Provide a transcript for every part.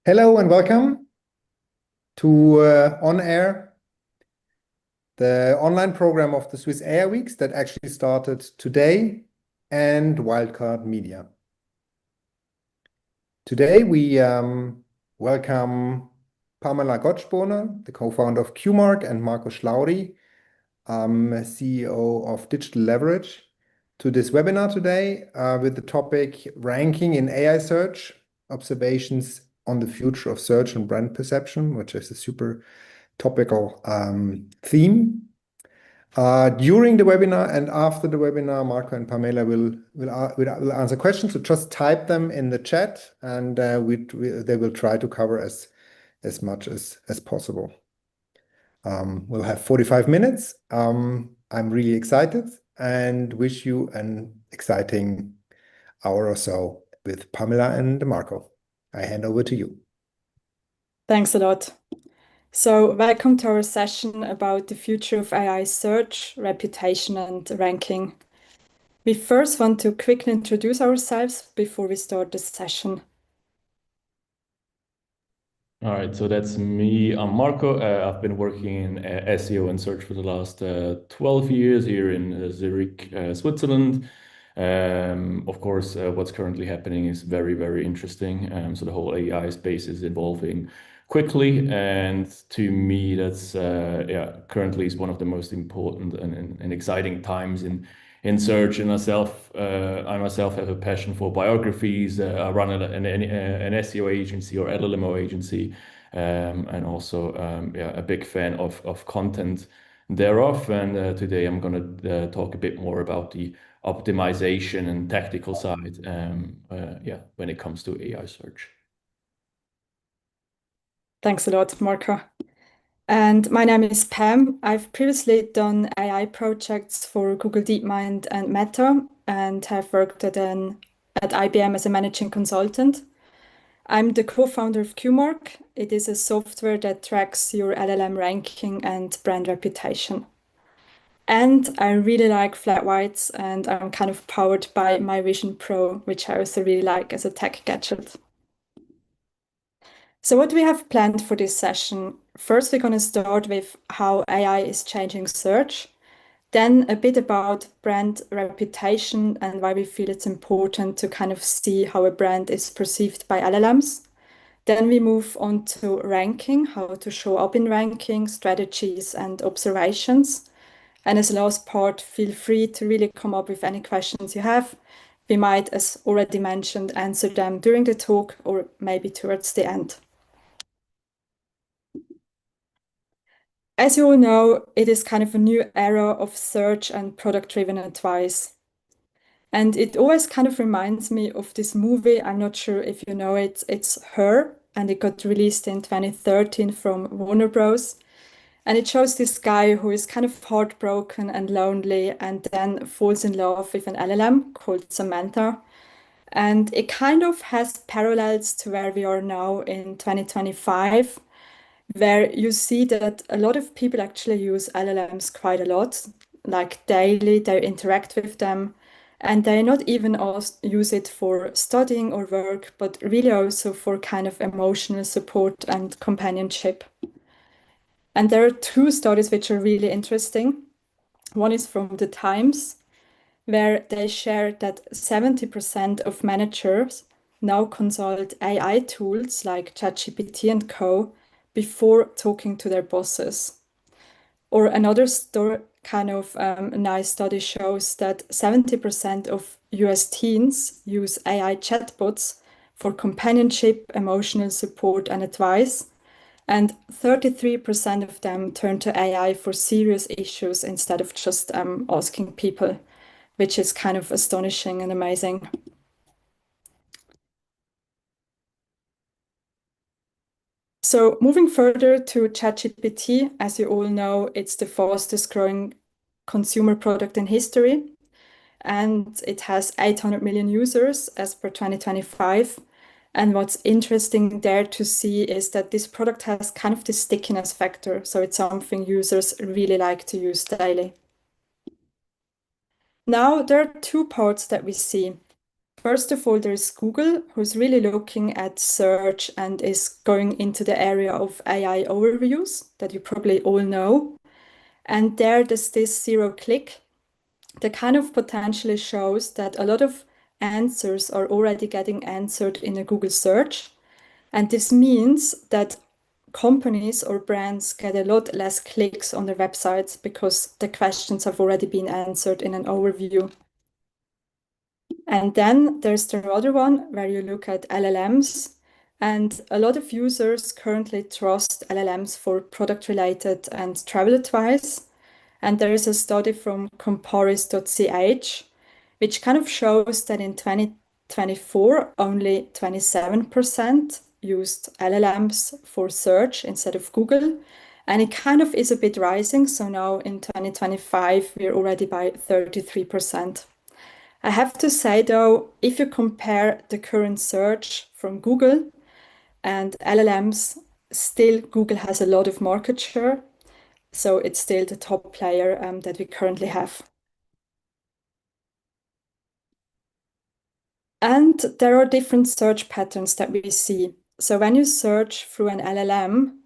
Hello and welcome to On Air, the online program of the Swiss AI Weeks that actually started today, and Wildcard Media. Today we welcome Pamela Gottschboner, the co-founder of Cuemarc, and Marco Schlauri, CEO of Digital Leverage, to this webinar today with the topic Ranking in AI Search, Observations on the Future of Search and Brand Perception, which is a super topical theme. During the webinar and after the webinar, Marco and Pamela will answer questions. So just type them in the chat, and they will try to cover as much as possible. We'll have 45 minutes. I'm really excited and wish you an exciting hour or so with Pamela and Marco. I hand over to you. Thanks a lot. So welcome to our session about the future of AI search, reputation, and ranking. We first want to quickly introduce ourselves before we start the session. All right, so that's me. I'm Marco. I've been working in SEO and search for the last 12 years here in Zurich, Switzerland. Of course, what's currently happening is very, very interesting. So the whole AI space is evolving quickly, and to me, that's currently is one of the most important and exciting times in search. And I myself have a passion for biographies. I run an SEO agency or LLMO agency, and also a big fan of content thereof. And today I'm going to talk a bit more about the optimization and tactical side, when it comes to AI search. Thanks a lot, Marco. And my name is Pam. I've previously done AI projects for Google DeepMind and Meta, and have worked at IBM as a managing consultant. I'm the co-founder of Cuemarc. It is a software that tracks your LLM ranking and brand reputation. And I really like flat whites, and I'm kind of powered by my Vision Pro, which I also really like as a tech gadget. So what do we have planned for this session? First, we're going to start with how AI is changing search, then a bit about brand reputation and why we feel it's important to kind of see how a brand is perceived by LLMs. Then we move on to ranking, how to show up in ranking, strategies and observations. And as last part, feel free to really come up with any questions you have. We might, as already mentioned, answer them during the talk or maybe towards the end. As you all know, it is kind of a new era of search and product-driven advice. And it always kind of reminds me of this movie. I'm not sure if you know it. It's Her, and it got released in 2013 from Warner Bros. And it shows this guy who is kind of heartbroken and lonely and then falls in love with an LLM called Samantha. And it kind of has parallels to where we are now in 2025, where you see that a lot of people actually use LLMs quite a lot, like daily, they interact with them. And they not even use it for studying or work, but really also for kind of emotional support and companionship. And there are two studies which are really interesting. One is from the Times, where they share that 70% of managers now consult AI tools like ChatGPT and Co. before talking to their bosses. Or another nice study shows that 70% of US teens use AI chatbots for companionship, emotional support, and advice. And 33% of them turn to AI for serious issues instead of just asking people, which is kind of astonishing and amazing. So moving further to ChatGPT, as you all know, it's the fastest growing consumer product in history, and it has 800 million users as per 2025. And what's interesting there to see is that this product has kind of the stickiness factor. So it's something users really like to use daily. Now, there are two parts that we see. First of all, there's Google, who's really looking at search and is going into the area of AI overviews that you probably all know. And there's this zero click that kind of potentially shows that a lot of answers are already getting answered in a Google search. And this means that companies or brands get a lot less clicks on their websites because the questions have already been answered in an overview. And then there's the other one where you look at LLMs. And a lot of users currently trust LLMs for product related and travel advice. And there is a study from comparis.ch, which kind of shows that in 2024, only 27% used LLMs for search instead of Google. And it kind of is a bit rising. So now in 2025, we're already by 33%. I have to say though, if you compare the current search from Google and LLMs, still Google has a lot of market share. So it's still the top player that we currently have. And there are different search patterns that we see. So when you search through an LLM,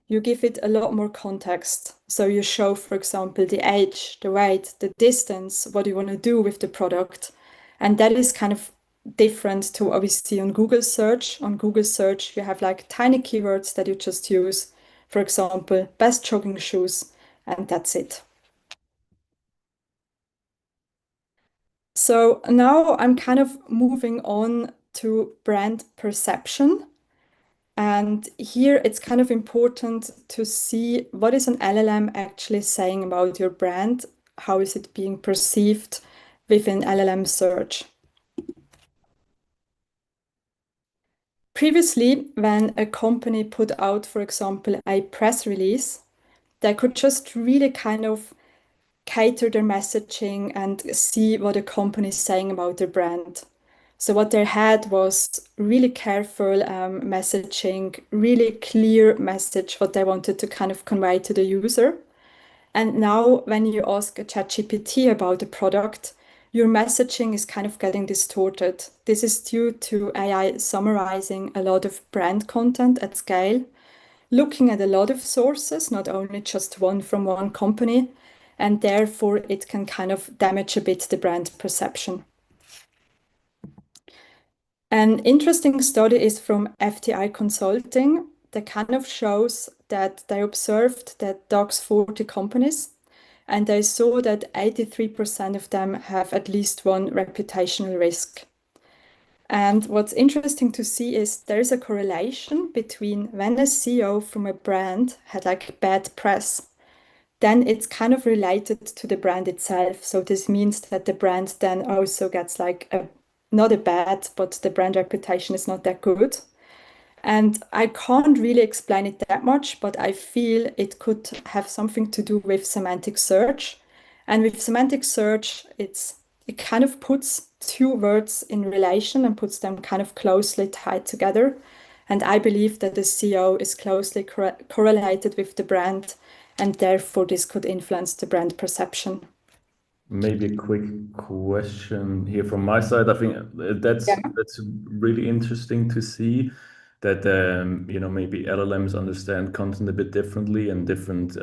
you give it a lot more context. So you show, for example, the age, the weight, the distance, what you want to do with the product. And that is kind of different to what we see on Google search. On Google search, you have like tiny keywords that you just use. For example, best jogging shoes, and that's it. So now I'm kind of moving on to brand perception. And here it's kind of important to see what is an LLM actually saying about your brand? How is it being perceived within LLM search? Previously, when a company put out, for example, a press release, they could just really kind of cater their messaging and see what a company is saying about their brand. So what they had was really careful messaging, really clear message what they wanted to kind of convey to the user. And now when you ask a ChatGPT about a product, your messaging is kind of getting distorted. This is due to AI summarizing a lot of brand content at scale, looking at a lot of sources, not only just one from one company, and therefore it can kind of damage a bit the brand perception. An interesting study is from FTI Consulting that kind of shows that they observed that DAX 40 companies and they saw that 83% of them have at least one reputational risk. And what's interesting to see is there is a correlation between when a CEO from a brand had like bad press, then it's kind of related to the brand itself. So this means that the brand then also gets like not a bad, but the brand reputation is not that good. And I can't really explain it that much, but I feel it could have something to do with semantic search. And with semantic search, it kind of puts two words in relation and puts them kind of closely tied together. And I believe that the CEO is closely correlated with the brand, and therefore this could influence the brand perception. Maybe a quick question here from my side. I think that's really interesting to see that maybe LLMs understand content a bit differently and different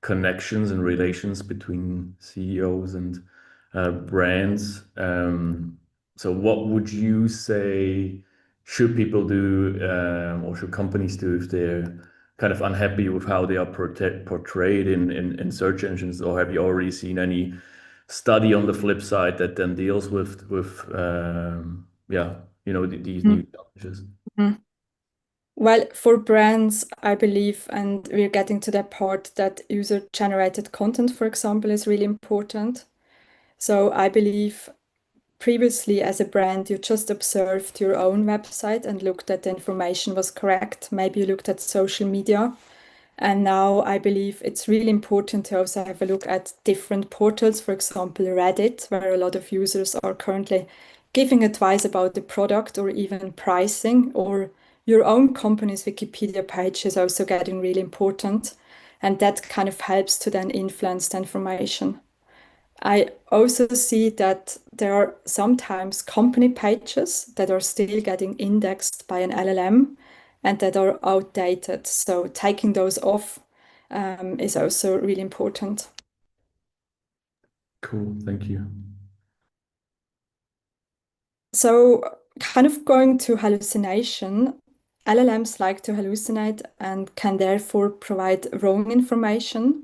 connections and relations between CEOs and brands. So what would you say should people do or should companies do if they're kind of unhappy with how they are portrayed in search engines, or have you already seen any study on the flip side that then deals with these new challenges? Well, for brands, I believe, and we're getting to that part, that user-generated content, for example, is really important. So I believe previously as a brand, you just observed your own website and looked at the information was correct. Maybe you looked at social media. And now I believe it's really important to also have a look at different portals, for example, Reddit, where a lot of users are currently giving advice about the product or even pricing, or your own company's Wikipedia page is also getting really important. And that kind of helps to then influence the information. I also see that there are sometimes company pages that are still getting indexed by an LLM and that are outdated. So taking those off is also really important. Cool, thank you. So kind of going to hallucination, LLMs like to hallucinate and can therefore provide wrong information.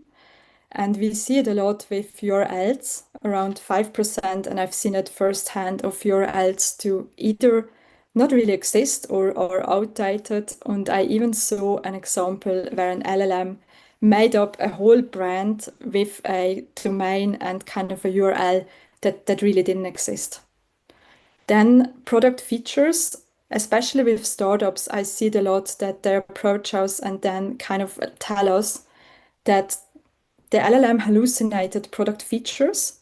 And we see it a lot with URLs, around 5%, and I've seen it firsthand of URLs to either not really exist or are outdated. And I even saw an example where an LLM made up a whole brand with a domain and kind of a URL that really didn't exist. Then product features, especially with startups, I see it a lot that they approach us and then kind of tell us that the LLM hallucinated product features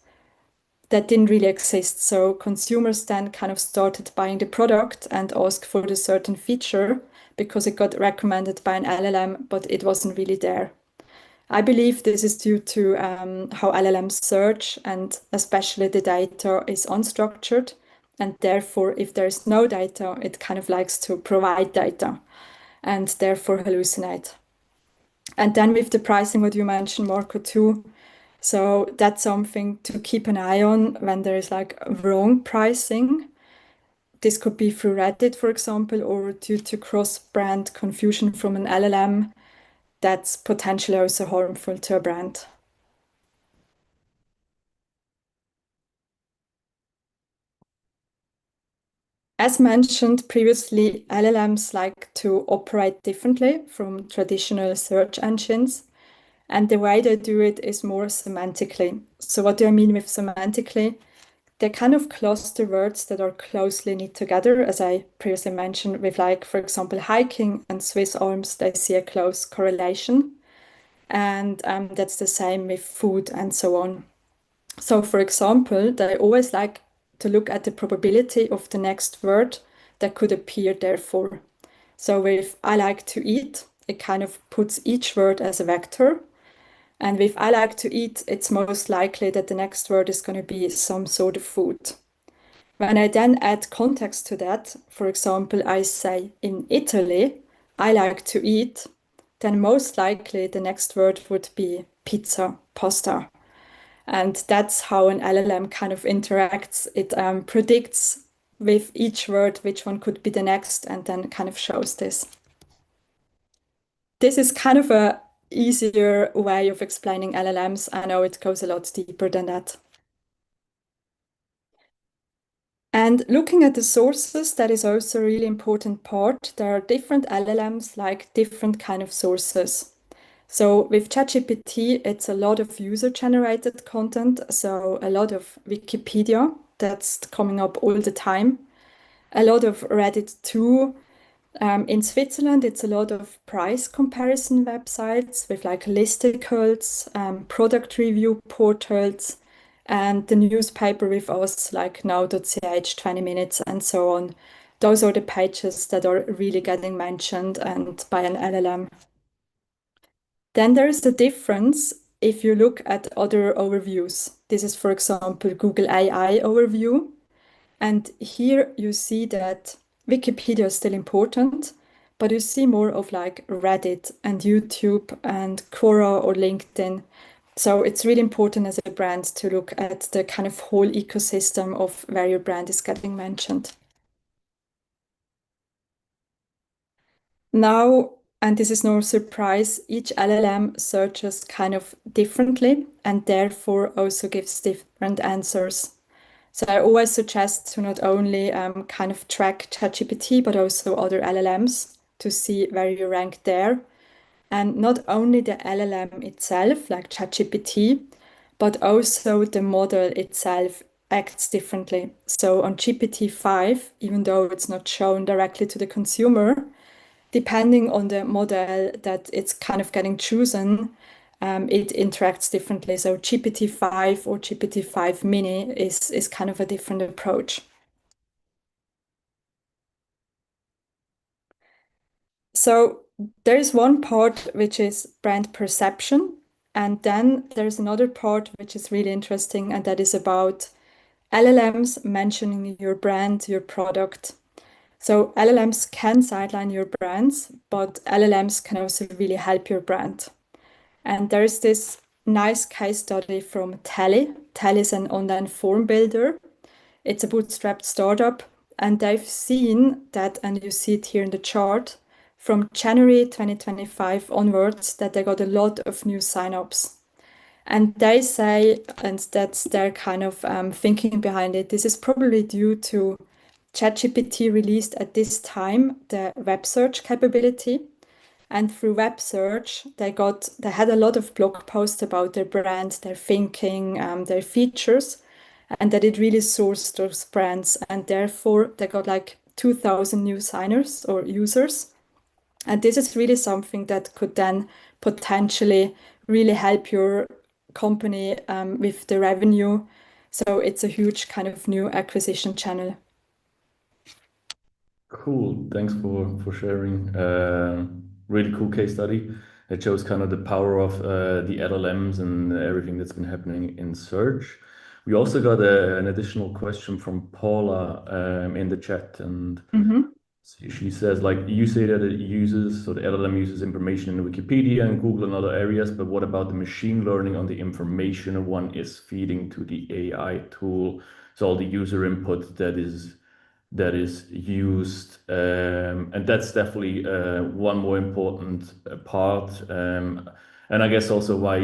that didn't really exist. So consumers then kind of started buying the product and asked for the certain feature because it got recommended by an LLM, but it wasn't really there. I believe this is due to how LLMs search, and especially the data is unstructured. And therefore, if there's no data, it kind of likes to provide data and therefore hallucinate. And then with the pricing, what you mentioned, Marco, too. So that's something to keep an eye on when there is like wrong pricing. This could be through Reddit, for example, or due to cross-brand confusion from an LLM. That's potentially also harmful to a brand. As mentioned previously, LLMs like to operate differently from traditional search engines, and the way they do it is more semantically. So, what do I mean with semantically? They kind of cluster words that are closely knit together, as I previously mentioned, with, like, for example, hiking and Swiss arms, they see a close correlation. And that's the same with food and so on. So, for example, they always like to look at the probability of the next word that could appear therefore. So, with I like to eat, it kind of puts each word as a vector. And with I like to eat, it's most likely that the next word is going to be some sort of food. When I then add context to that, for example, I say in Italy, I like to eat, then most likely the next word would be pizza, pasta. And that's how an LLM kind of interacts. It predicts with each word which one could be the next and then kind of shows this. This is kind of a easier way of explaining LLMs. I know it goes a lot deeper than that. And looking at the sources, that is also a really important part. There are different LLMs like different kind of sources. So with ChatGPT, it's a lot of user-generated content, so a lot of Wikipedia that's coming up all the time, a lot of Reddit too. In Switzerland, it's a lot of price comparison websites with like listicles, product review portals, and the newspaper with us, like now.ch, 20 minutes, and so on. Those are the pages that are really getting mentioned and by an LLM. Then there is the difference if you look at other overviews. This is, for example, Google AI overview. And here you see that Wikipedia is still important, but you see more of like Reddit and YouTube and Quora or LinkedIn. So it's really important as a brand to look at the kind of whole ecosystem of where your brand is getting mentioned. Now, and this is no surprise, each LLM searches kind of differently and therefore also gives different answers. So I always suggest to not only kind of track ChatGPT, but also other LLMs to see where you rank there. And not only the LLM itself, like ChatGPT, but also the model itself acts differently. So on GPT-5, even though it's not shown directly to the consumer, depending on the model that it's kind of getting chosen, it interacts differently. So GPT-5 or GPT-5 mini is kind of a different approach. So there is one part which is brand perception, And then there's another part which is really interesting, and that is about LLMs mentioning your brand, your product. So LLMs can sideline your brands, but LLMs can also really help your brand. And there's this nice case study from Tally. Tally is an online form builder. It's a bootstrapped startup, and they've seen that, and you see it here in the chart, from January 2025 onwards, that they got a lot of new signups. And they say, and that's their kind of thinking behind it, this is probably due to ChatGPT released at this time the web search capability. And through web search, they had a lot of blog posts about their brand, their thinking, their features, and that it really sourced those brands. And therefore, they got like 2,000 new signers or users. And this is really something that could then potentially really help your company with the revenue. So it's a huge kind of new acquisition channel. Cool. Thanks for sharing. Really cool case study. It shows kind of the power of the LLMs and everything that's been happening in search. We also got an additional question from Paula in the chat, and she says, like, you say that so the LLM uses information in Wikipedia and Google and other areas, but what about the machine learning on the information one is feeding to the AI tool? So all the user input that is used, and that's definitely one more important part. And I guess also why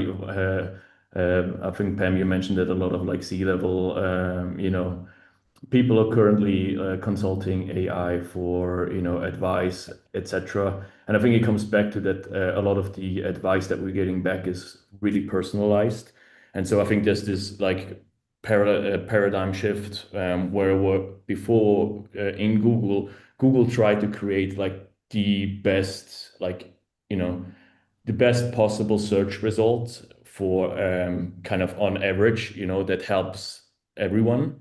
I think Pam, you mentioned that a lot of like C-level, people are currently consulting AI for advice, etc. And I think it comes back to that a lot of the advice that we're getting back is really personalized. And so I think there's this like paradigm shift where before in Google tried to create like the best the best possible search results for kind of on average, that helps everyone.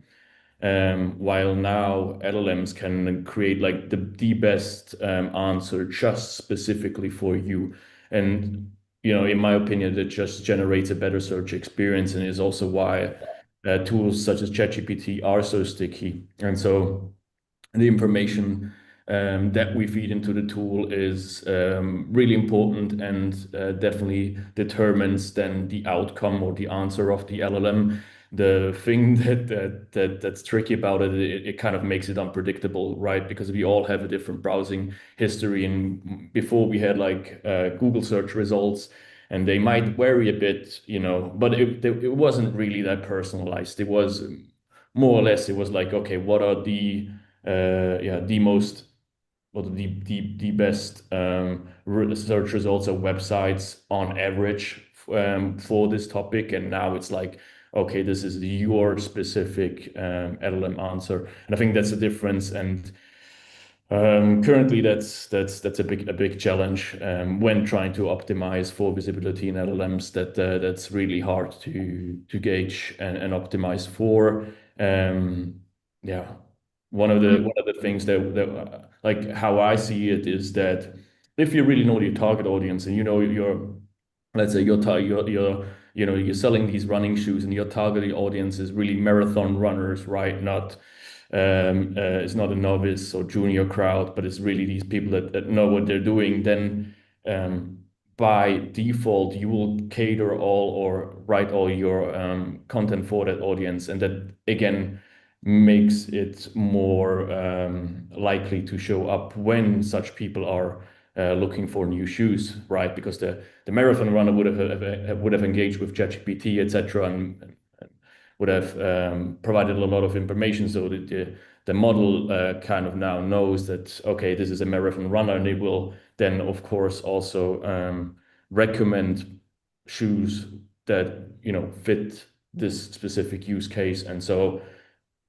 While now LLMs can create like the best answer just specifically for you. And, in my opinion, that just generates a better search experience and is also why tools such as ChatGPT are so sticky. And so the information that we feed into the tool is really important and definitely determines then the outcome or the answer of the LLM. The thing that's tricky about it kind of makes it unpredictable, right? Because we all have a different browsing history, and before we had like Google search results, and they might vary a bit, but it wasn't really that personalized. It was more or less, it was like, okay, what are the most or the best search results or websites on average for this topic, and now it's like, okay, this is your specific LLM answer, and I think that's the difference. And currently, that's a big challenge when trying to optimize for visibility in LLMs. That's really hard to gauge and optimize for. Yeah, one of the things that like how I see it is that if you really know your target audience and your let's say you're selling these running shoes and your target audience is really marathon runners, right? It's not a novice or junior crowd, but it's really these people that know what they're doing. Then by default, you will cater all or write all your content for that audience, and that again makes it more likely to show up when such people are looking for new shoes, right? Because the marathon runner would have engaged with ChatGPT, etc., and would have provided a lot of information, so that the model kind of now knows that, okay, this is a marathon runner, and it will then, of course, also recommend shoes that fit this specific use case. And so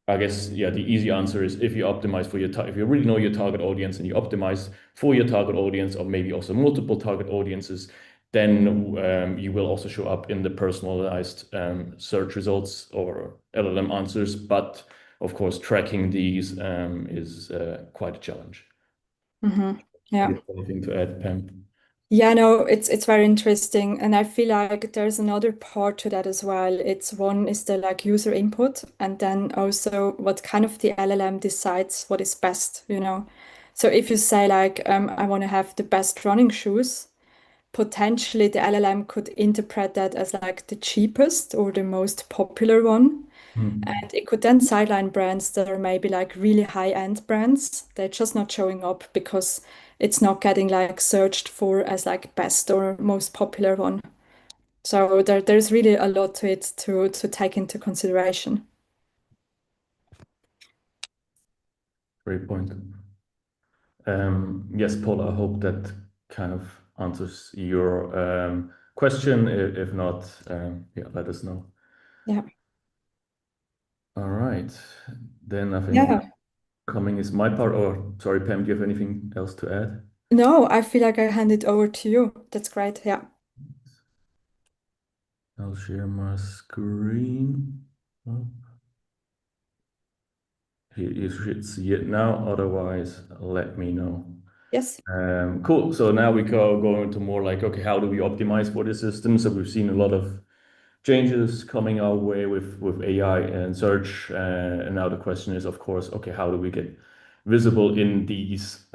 I guess, yeah, the easy answer is if you optimize for if you really know your target audience and you optimize for your target audience, or maybe also multiple target audiences, then you will also show up in the personalized search results or LLM answers. But of course, tracking these is quite a challenge. Yeah. Anything to add, Pam? Yeah, no, it's very interesting, and I feel like there's another part to that as well. It's one is the like user input, and then also what kind of the LLM decides what is best, you know. So if you say like I want to have the best running shoes, potentially the LLM could interpret that as like the cheapest or the most popular one. Mm. And it could then sideline brands that are maybe like really high-end brands. They're just not showing up because it's not getting like searched for as like best or most popular one. So there's really a lot to it to take into consideration. Great point. Yes, Paul, I hope that kind of answers your question. If not, yeah, let us know. Yeah. All right. Then I think Yeah. coming is my part. Or sorry, Pam, do you have anything else to add? No, I feel like I hand it over to you. That's great. Yeah. I'll share my screen. Oh, you should see it now. Otherwise, let me know. Yes. Cool. So now we go into more like, okay, how do we optimize for the system? So we've seen a lot of changes coming our way with AI and search. And now the question is, of course, okay, how do we get visible in these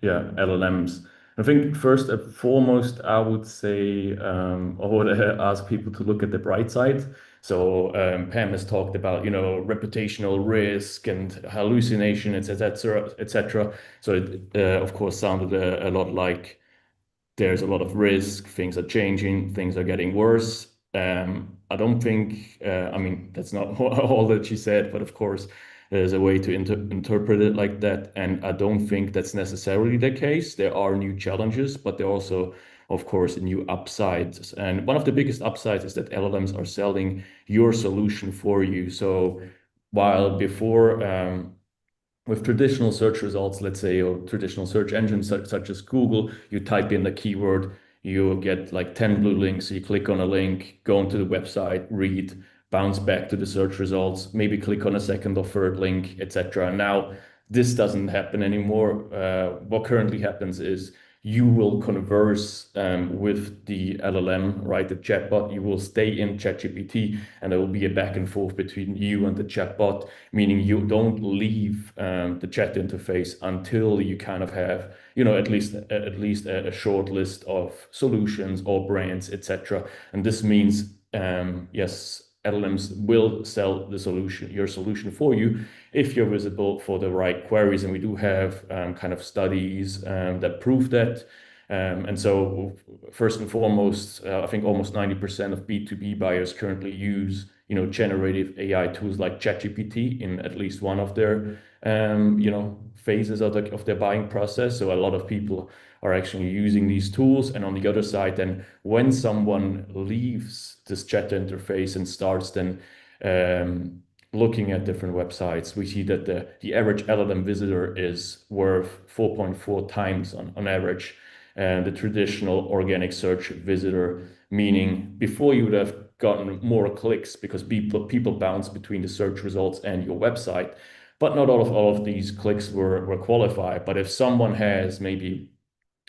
LLMs? I think first and foremost, I would say I would ask people to look at the bright side. So Pam has talked about, you know, reputational risk and hallucination, etc., etc. So it, of course, sounded a lot like there's a lot of risk, things are changing, things are getting worse. I don't think, I mean, that's not all that she said, but of course, there's a way to interpret it like that. And I don't think that's necessarily the case. There are new challenges, but there are also, of course, new upsides. And one of the biggest upsides is that LLMs are selling your solution for you. So while before, with traditional search results, let's say, or traditional search engines such as Google, you type in the keyword, you get like 10 blue links. You click on a link, go onto the website, read, bounce back to the search results, maybe click on a second or third link, etc. Now, this doesn't happen anymore. What currently happens is you will converse with the LLM, right? The chatbot. You will stay in ChatGPT, and there will be a back and forth between you and the chatbot, meaning you don't leave the chat interface until you kind of have, you know, at least a short list of solutions or brands, etc. And this means, yes, LLMs will sell the solution, your solution for you, if you're visible for the right queries. And we do have kind of studies that prove that. And so first and foremost, I think almost 90% of B2B buyers currently use, you know, generative AI tools like ChatGPT in at least one of their, you know, phases of their buying process. So a lot of people are actually using these tools. And on the other side, then when someone leaves this chat interface and starts then looking at different websites, we see that the average LLM visitor is worth 4.4 times on average the traditional organic search visitor, meaning before you would have gotten more clicks because people bounce between the search results and your website, but not all of these clicks were qualified. But if someone has maybe,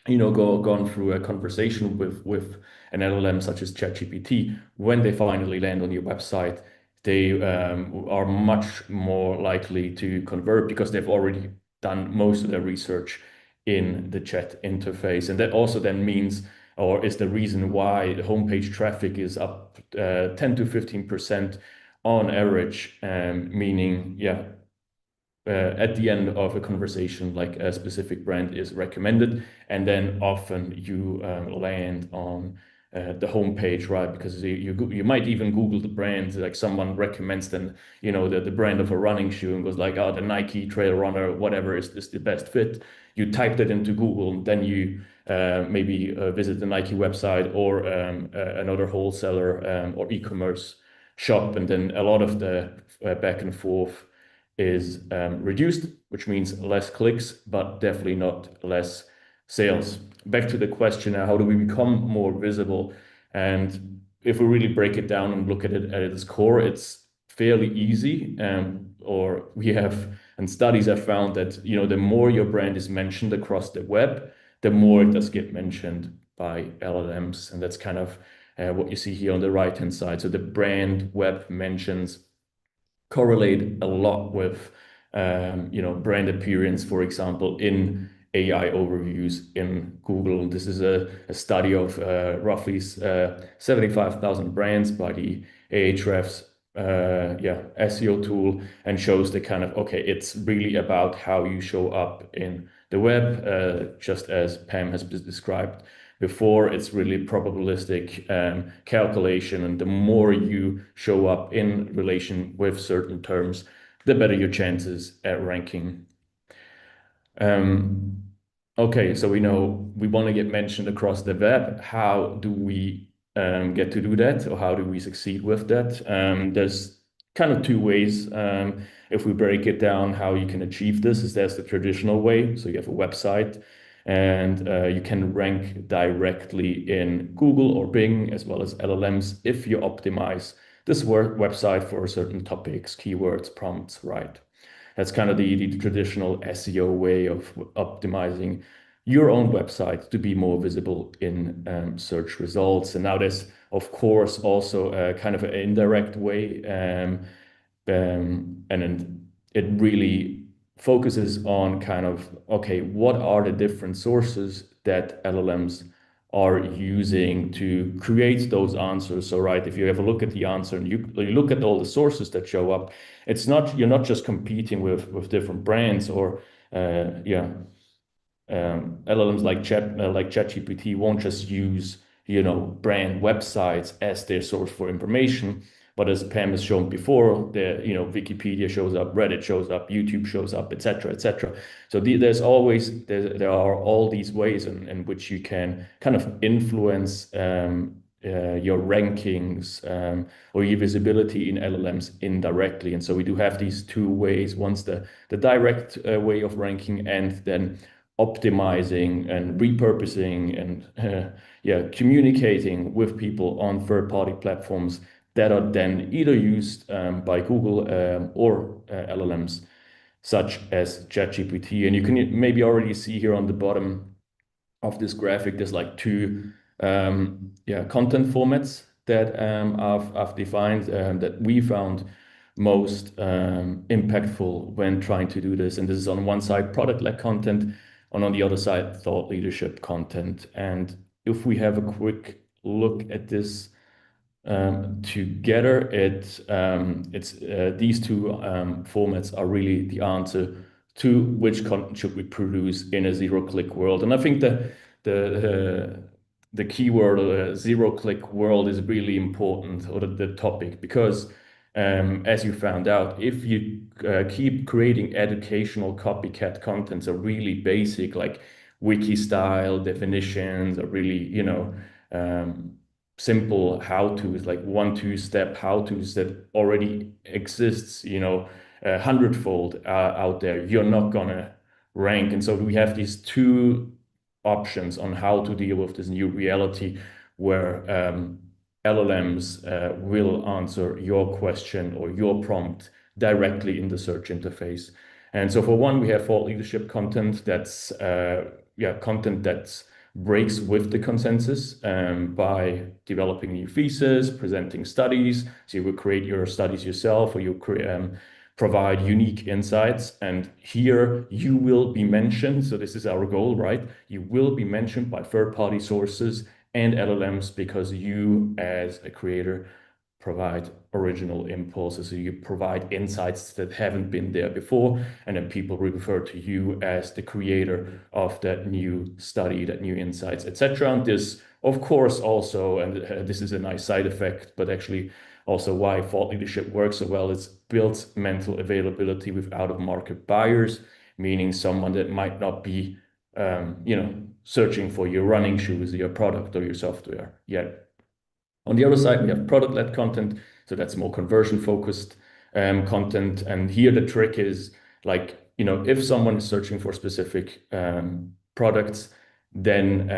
you know, gone through a conversation with an LLM such as ChatGPT, when they finally land on your website, they are much more likely to convert because they've already done most of their research in the chat interface. And that also then means, or is the reason why the homepage traffic is up 10 to 15% on average, meaning, yeah, at the end of a conversation, like a specific brand is recommended, and then often you land on the homepage, right? Because you might even Google the brand, like someone recommends then, you know, the brand of a running shoe and goes like, oh, the Nike Trail Runner, whatever is the best fit. You type that into Google, and then you maybe visit the Nike website or another wholesaler or e-commerce shop, and then a lot of the back and forth is reduced, which means less clicks, but definitely not less sales. Back to the question, how do we become more visible? And if we really break it down and look at it at its core, it's fairly easy. And studies have found that, you know, the more your brand is mentioned across the web, the more it does get mentioned by LLMs. And that's kind of what you see here on the right-hand side. So the brand web mentions correlate a lot with brand appearance, for example, in AI overviews in Google. This is a study of roughly 75,000 brands by the Ahrefs SEO tool, and shows the kind of, okay, it's really about how you show up in the web, just as Pam has described before. It's really probabilistic calculation, and the more you show up in relation with certain terms, the better your chances at ranking. Okay, so we know we want to get mentioned across the web. How do we get to do that, or how do we succeed with that? There's kind of two ways. If we break it down, how you can achieve this is there's the traditional way. So you have a website, and you can rank directly in Google or Bing, as well as LLMs, if you optimize this website for certain topics, keywords, prompts, right? That's kind of the traditional SEO way of optimizing your own website to be more visible in search results. And now there's, of course, also a kind of an indirect way, and then it really focuses on kind of, okay, what are the different sources that LLMs are using to create those answers? So, right, if you have a look at the answer and you look at all the sources that show up, it's not, you're not just competing with different brands or LLMs like ChatGPT won't just use brand websites as their source for information. But as Pam has shown before, Wikipedia shows up, Reddit shows up, YouTube shows up, etc., etc. So there are all these ways in which you can kind of influence your rankings or your visibility in LLMs indirectly. And so we do have these two ways. One's the direct way of ranking, and then optimizing and repurposing and communicating with people on third-party platforms that are then either used by Google or LLMs such as ChatGPT. And you can maybe already see here on the bottom of this graphic, there's like two content formats that I've defined that we found most impactful when trying to do this. And this is on one side product-led content, and on the other side thought leadership content. And if we have a quick look at this together, it's these two formats are really the answer to which content should we produce in a zero-click world. And I think the keyword zero-click world is really important, or the topic, because as you found out, if you keep creating educational copycat contents are really basic, like wiki style definitions, are really simple how-tos, like 1-2 step how-tos that already exists, 100-fold out there, you're not gonna rank. And so we have these two options on how to deal with this new reality where LLMs will answer your question or your prompt directly in the search interface. And so for one, we have thought leadership content that's content that breaks with the consensus by developing new thesis, presenting studies. So you will create your studies yourself, or you provide unique insights. And here you will be mentioned. So this is our goal, right? You will be mentioned by third-party sources and LLMs because you, as a creator, provide original impulses. So you provide insights that haven't been there before, and then people refer to you as the creator of that new study, that new insights, etc. And this, of course, also, and this is a nice side effect, but actually also why thought leadership works so well, is built mental availability with out-of-market buyers, meaning someone that might not be searching for your running shoes, your product, or your software yet. On the other side, we have product-led content. So that's more conversion-focused content. And here the trick is, like, if someone is searching for specific products, then,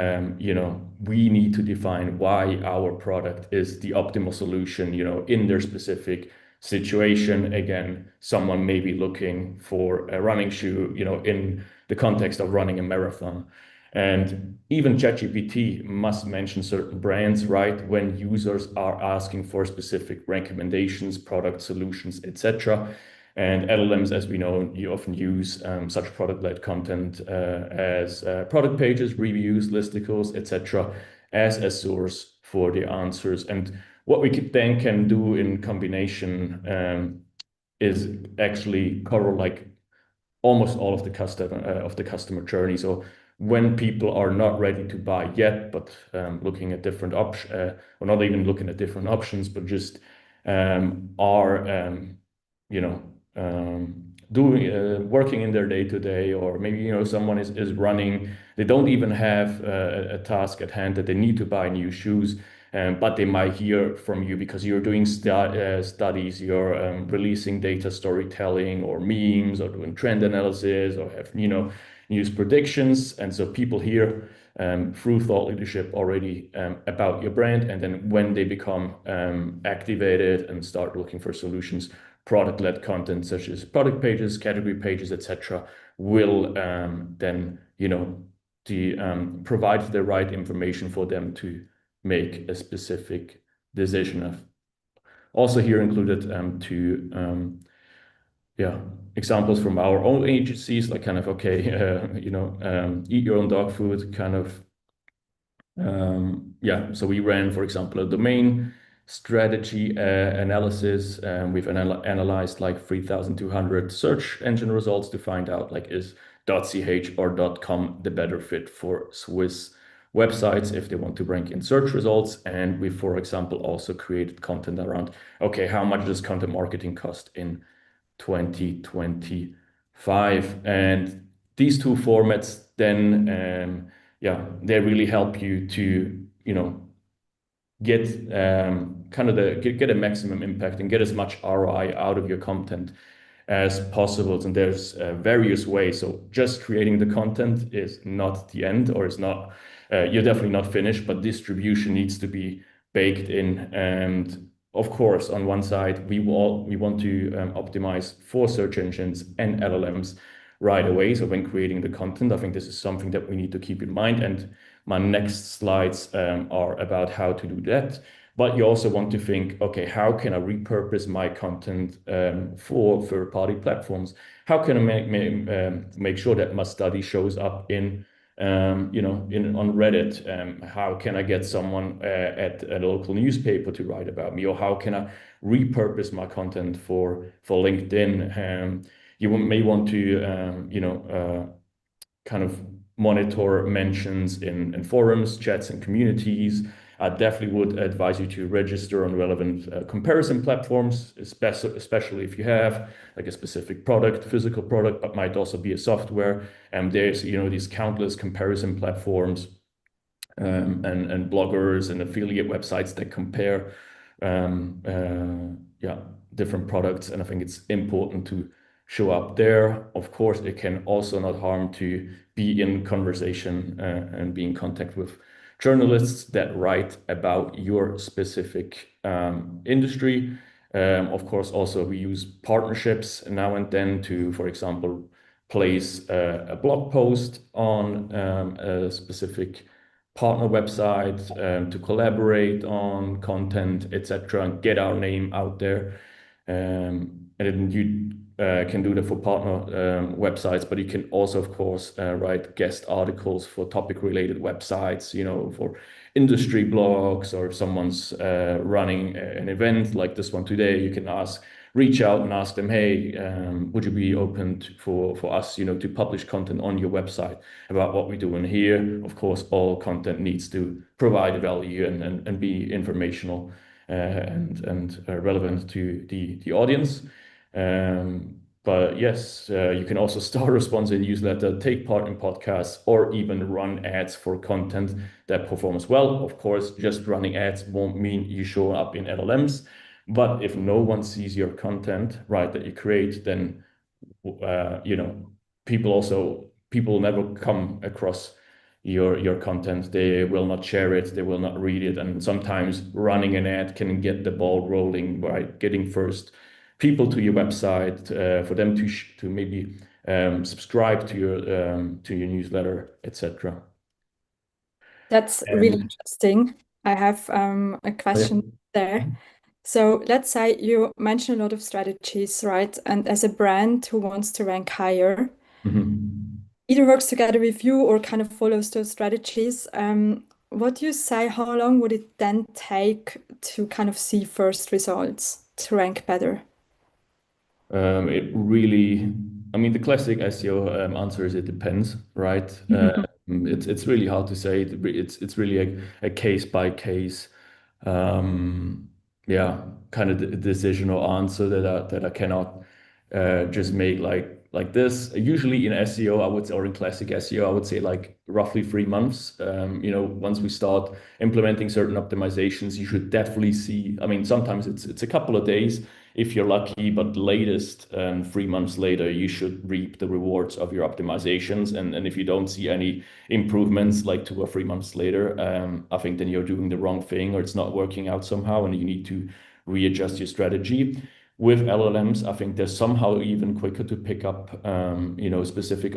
we need to define why our product is the optimal solution, in their specific situation. Again, someone may be looking for a running shoe, in the context of running a marathon. And even ChatGPT must mention certain brands, right? When users are asking for specific recommendations, product solutions, etc. And LLMs, as we know, you often use such product-led content as product pages, reviews, listicles, etc., as a source for the answers. And what we then can do in combination is actually cover like almost all of the customer journey. So when people are not ready to buy yet, but looking at different options, or not even looking at different options, but just are you know doing working in their day to day, or maybe someone is running, they don't even have a task at hand that they need to buy new shoes. But they might hear from you because you're doing studies, you're releasing data storytelling or memes, or doing trend analysis, or have news predictions. And so people hear through thought leadership already about your brand. And then when they become activated and start looking for solutions, product-led content such as product pages, category pages, etc., will then provide the right information for them to make a specific decision. I've also here included two examples from our own agencies, like kind of eat your own dog food kind of. So we ran, for example, a domain strategy analysis. We've analyzed like 3,200 search engine results to find out like is .ch or .com the better fit for Swiss websites if they want to rank in search results. And we, for example, also created content around, okay, how much does content marketing cost in 2025? And these two formats then they really help you to get get a maximum impact and get as much ROI out of your content as possible. And there's various ways. So just creating the content is not the end, or it's not, you're definitely not finished, but distribution needs to be baked in. And of course, on one side, we want to optimize for search engines and LLMs right away. So when creating the content, I think this is something that we need to keep in mind. And my next slides are about how to do that. But you also want to think, okay, how can I repurpose my content for third-party platforms? How can I make sure that my study shows up in on Reddit? How can I get someone at a local newspaper to write about me? Or how can I repurpose my content for LinkedIn? You may want to kind of monitor mentions in forums, chats, and communities. I definitely would advise you to register on relevant comparison platforms, especially if you have like a specific product, physical product, but might also be a software. And there's these countless comparison platforms and bloggers and affiliate websites that compare different products. And I think it's important to show up there. Of course, it can also not harm to be in conversation and be in contact with journalists that write about your specific industry. Of course, also we use partnerships now and then to, for example, place a blog post on a specific partner website to collaborate on content, etc., and get our name out there. And then you can do that for partner websites, but you can also, of course, write guest articles for topic-related websites, for industry blogs, or if someone's running an event like this one today, you can reach out and ask them, hey, would you be open for us, to publish content on your website about what we're doing here? Of course, all content needs to provide value and be informational and relevant to the audience. But yes, you can also start a sponsored newsletter, take part in podcasts, or even run ads for content that performs well. Of course, just running ads won't mean you show up in LLMs. But if no one sees your content, right, that you create, then people never come across your content. They will not share it, they will not read it. And sometimes running an ad can get the ball rolling by getting first people to your website, for them to maybe subscribe to your newsletter, etc. That's really And interesting. I have a question there. So let's say you mentioned a lot of strategies, right? And as a brand who wants to rank higher, either works together with you or kind of follows those strategies, what do you say, how long would it then take to kind of see first results to rank better? It really, I mean, the classic SEO answer is it depends, right? It's really hard to say. It's really a case by case, yeah, kind of decision or answer that I cannot just make like this. Usually in SEO, I would, or in classic SEO, I would say like roughly 3 months. Once we start implementing certain optimizations, you should definitely see. I mean, sometimes it's a couple of days if you're lucky, but latest 3 months later, you should reap the rewards of your optimizations. And if you don't see any improvements like 2 or 3 months later, I think then you're doing the wrong thing or it's not working out somehow and you need to readjust your strategy. With LLMs, I think they're somehow even quicker to pick up, specific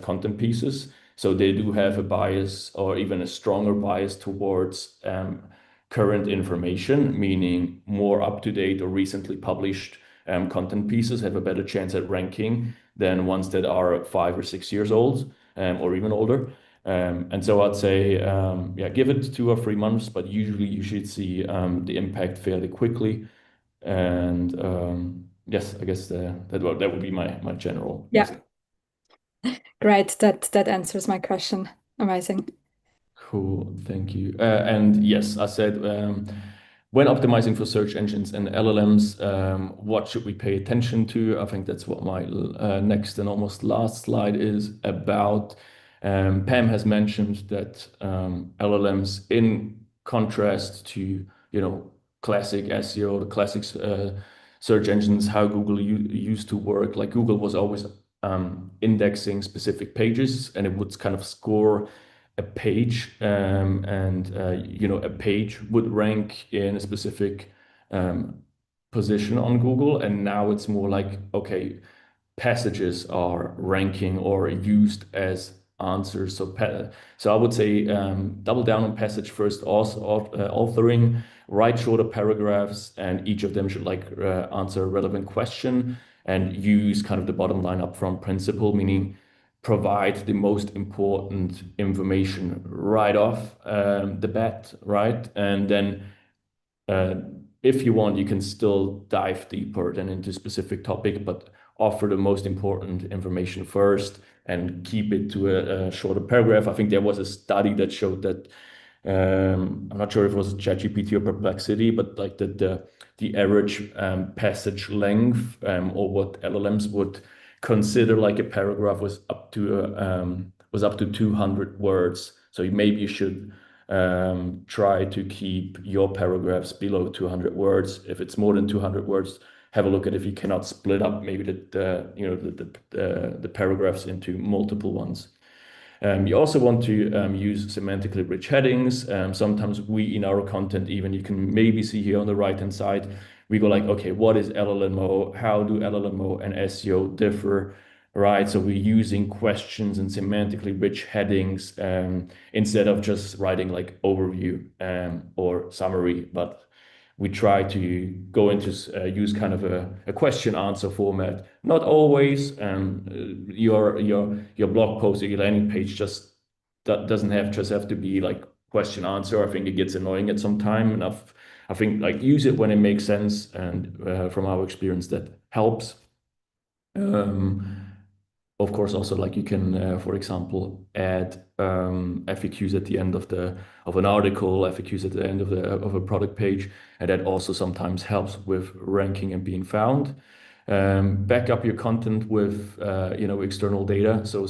content pieces. So they do have a bias or even a stronger bias towards current information, meaning more up-to-date or recently published content pieces have a better chance at ranking than ones that are 5 or 6 years old or even older. And so I'd say, give it 2 or 3 months, but usually you should see the impact fairly quickly. And yes, I guess that would be my general message. Great. That answers my question. Amazing. Cool, thank you. And yes, I said when optimizing for search engines and LLMs, what should we pay attention to? I think that's what my next and almost last slide is about. Pam has mentioned that LLMs, in contrast to classic SEO, the classic search engines, how Google used to work. Like Google was always indexing specific pages, and it would kind of score a page, and a page would rank in a specific position on Google. And now it's more like, okay, passages are ranking or used as answers. So I would say double down on passage first, also authoring, write shorter paragraphs, and each of them should answer a relevant question and use kind of the bottom line upfront principle, meaning provide the most important information right off the bat, right? And then if you want, you can still dive deeper than into specific topic, but offer the most important information first and keep it to a shorter paragraph. I think there was a study that showed that I'm not sure if it was ChatGPT or Perplexity, but like the average passage length or what LLMs would consider like a paragraph was up to 200 words. So maybe you should try to keep your paragraphs below 200 words. If it's more than 200 words, have a look at if you cannot split up maybe the paragraphs into multiple ones. You also want to use semantically rich headings. Sometimes we, in our content, even you can maybe see here on the right-hand side, we go like, okay, what is LLMO? How do LLMO and SEO differ? Right, so we're using questions and semantically rich headings instead of just writing like overview or summary, but we try to go into use kind of a question answer format. Not always. Your blog post or your landing page just doesn't have to be like question answer. I think it gets annoying at some time, and I think like use it when it makes sense, and from our experience that helps. Of course, also like you can, for example, add FAQs at the end of an article, FAQs at the end of a product page, and that also sometimes helps with ranking and being found. Back up your content with external data, so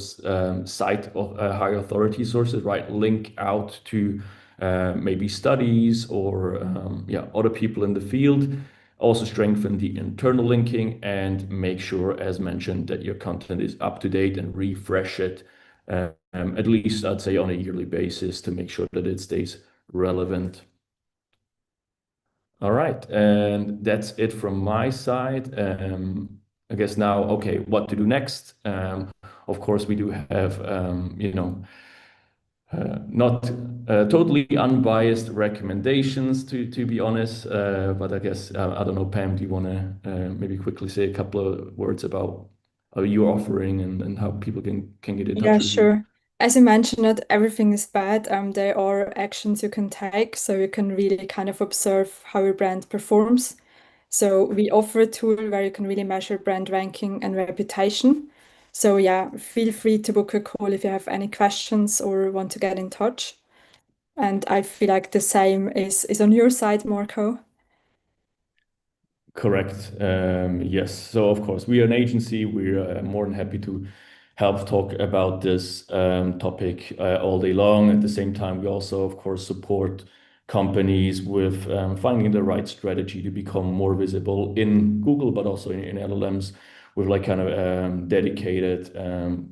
cite high authority sources, right? Link out to maybe studies or other people in the field. Also strengthen the internal linking and make sure, as mentioned, that your content is up to date and refresh it at least, I'd say, on a yearly basis to make sure that it stays relevant. All right, and that's it from my side. I guess now, okay, what to do next? Of course, we do have, not totally unbiased recommendations, to be honest. But I guess, I don't know, Pam, do you want to maybe quickly say a couple of words about your offering and how people can get in touch Yeah, with you? sure. As you mentioned, not everything is bad. There are actions you can take, so you can really kind of observe how your brand performs. So we offer a tool where you can really measure brand ranking and reputation. So yeah, feel free to book a call if you have any questions or want to get in touch. And I feel like the same is on your side, Marco. Correct. Yes. So of course, we are an agency. We're more than happy to help talk about this topic all day long. At the same time, we also, of course, support companies with finding the right strategy to become more visible in Google, but also in LLMs with like kind of dedicated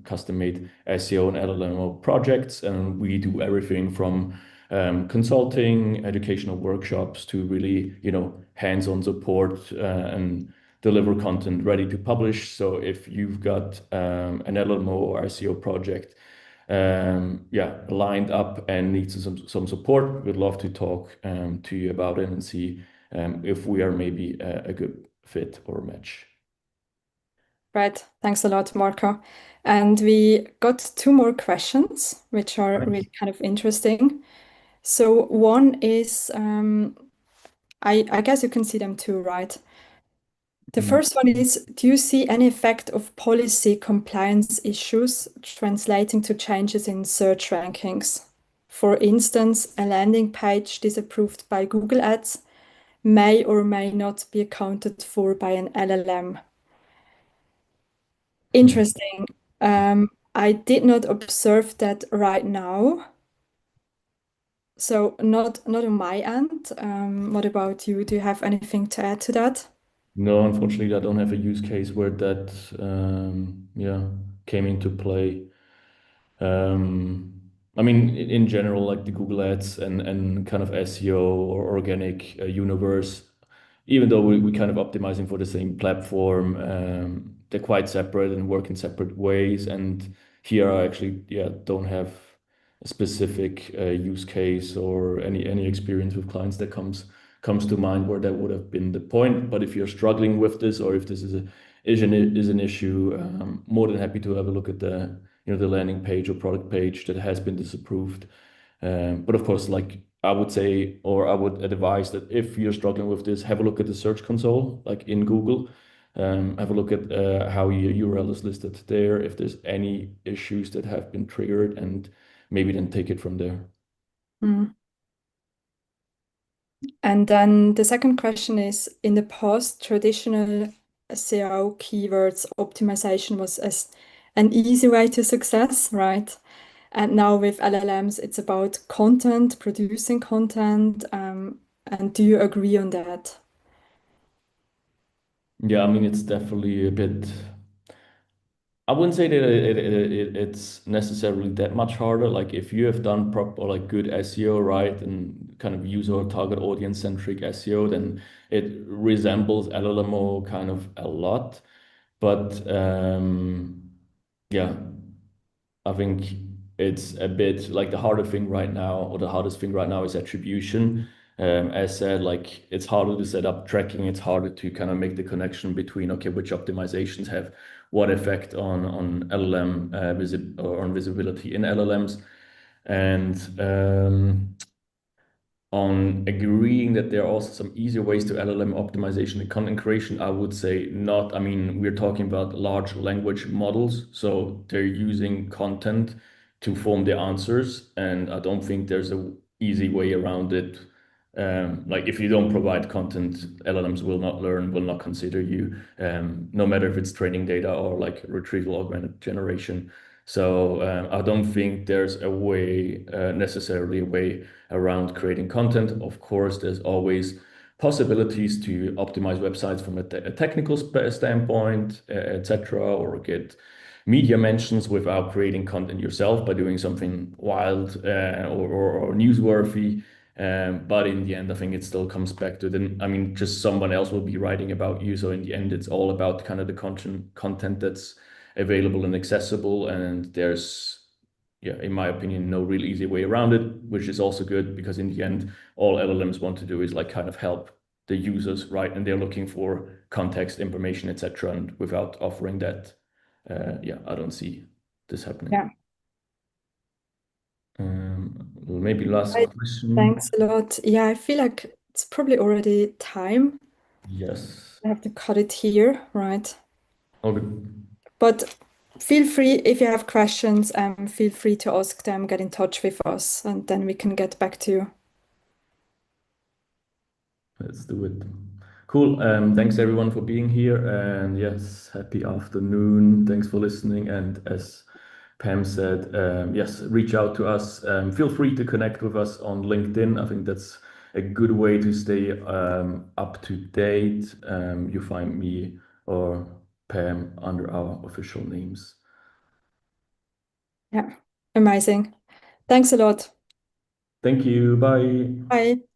custom-made SEO and LLM projects. And we do everything from consulting, educational workshops to really, hands-on support and deliver content ready to publish. So if you've got an LLMO or SEO project, lined up and needs some support, we'd love to talk to you about it and see if we are maybe a good fit or match. Right. Thanks a lot, Marco. And we got two more questions, which are really kind of interesting. So one is, I guess you can see them too, right? The first one is, do you see any effect of policy compliance issues translating to changes in search rankings? For instance, a landing page disapproved by Google Ads may or may not be accounted for by an LLM. Interesting. I did not observe that right now. So not on my end. What about you? Do you have anything to add to that? No, unfortunately, I don't have a use case where that came into play. I mean, in general, like the Google Ads and kind of SEO or organic universe, even though we kind of optimizing for the same platform, they're quite separate and work in separate ways. And here I actually, don't have a specific use case or any experience with clients that comes to mind where that would have been the point. But if you're struggling with this, or if this is an issue, more than happy to have a look at the landing page or product page that has been disapproved. But of course, like I would say, or I would advise that if you're struggling with this, have a look at the Search Console, like in Google. Have a look at how your URL is listed there, if there's any issues that have been triggered, and maybe then take it from there. Mm. And then the second question is, in the past, traditional SEO keywords optimization was an easy way to success, right? And now with LLMs, it's about content, producing content. And do you agree on that? Yeah, I mean, it's definitely a bit. I wouldn't say that it's necessarily that much harder. Like if you have done proper, like good SEO, right, and kind of user target audience centric SEO, then it resembles LLMO kind of a lot. But yeah, I think it's a bit like the harder thing right now, or the hardest thing right now is attribution. As said, like it's harder to set up tracking. It's harder to kind of make the connection between, okay, which optimizations have what effect on LLM or on visibility in LLMs, and on agreeing that there are also some easier ways to LLM optimization and content creation, I would say not. I mean, we're talking about large language models, so they're using content to form their answers, and I don't think there's a easy way around it. Like if you don't provide content, LLMs will not learn, will not consider you, no matter if it's training data or like retrieval augmented generation. So I don't think there's a way, necessarily a way around creating content. Of course, there's always possibilities to optimize websites from a technical standpoint, etc., or get media mentions without creating content yourself by doing something wild or newsworthy. But in the end, I think it still comes back to I mean, just someone else will be writing about you. So in the end, it's all about kind of the content that's available and accessible. And there's yeah, in my opinion, no real easy way around it, which is also good because in the end, all LLMs want to do is like kind of help the users, right? And they're looking for context, information, etc. And without offering that, yeah, I don't see this happening. Yeah. Maybe last Right. question. Thanks a lot. Yeah, I feel like it's probably already time. Yes. I have to cut it here, right? All good. But feel free if you have questions, feel free to ask them, get in touch with us, and then we can get back to you. Let's do it. Cool. Thanks everyone for being here. And yes, happy afternoon. Thanks for listening. And as Pam said, yes, reach out to us. Feel free to connect with us on LinkedIn. I think that's a good way to stay up to date. You find me or Pam under our official names. Yeah, amazing. Thanks a lot. Thank you. Bye. Bye.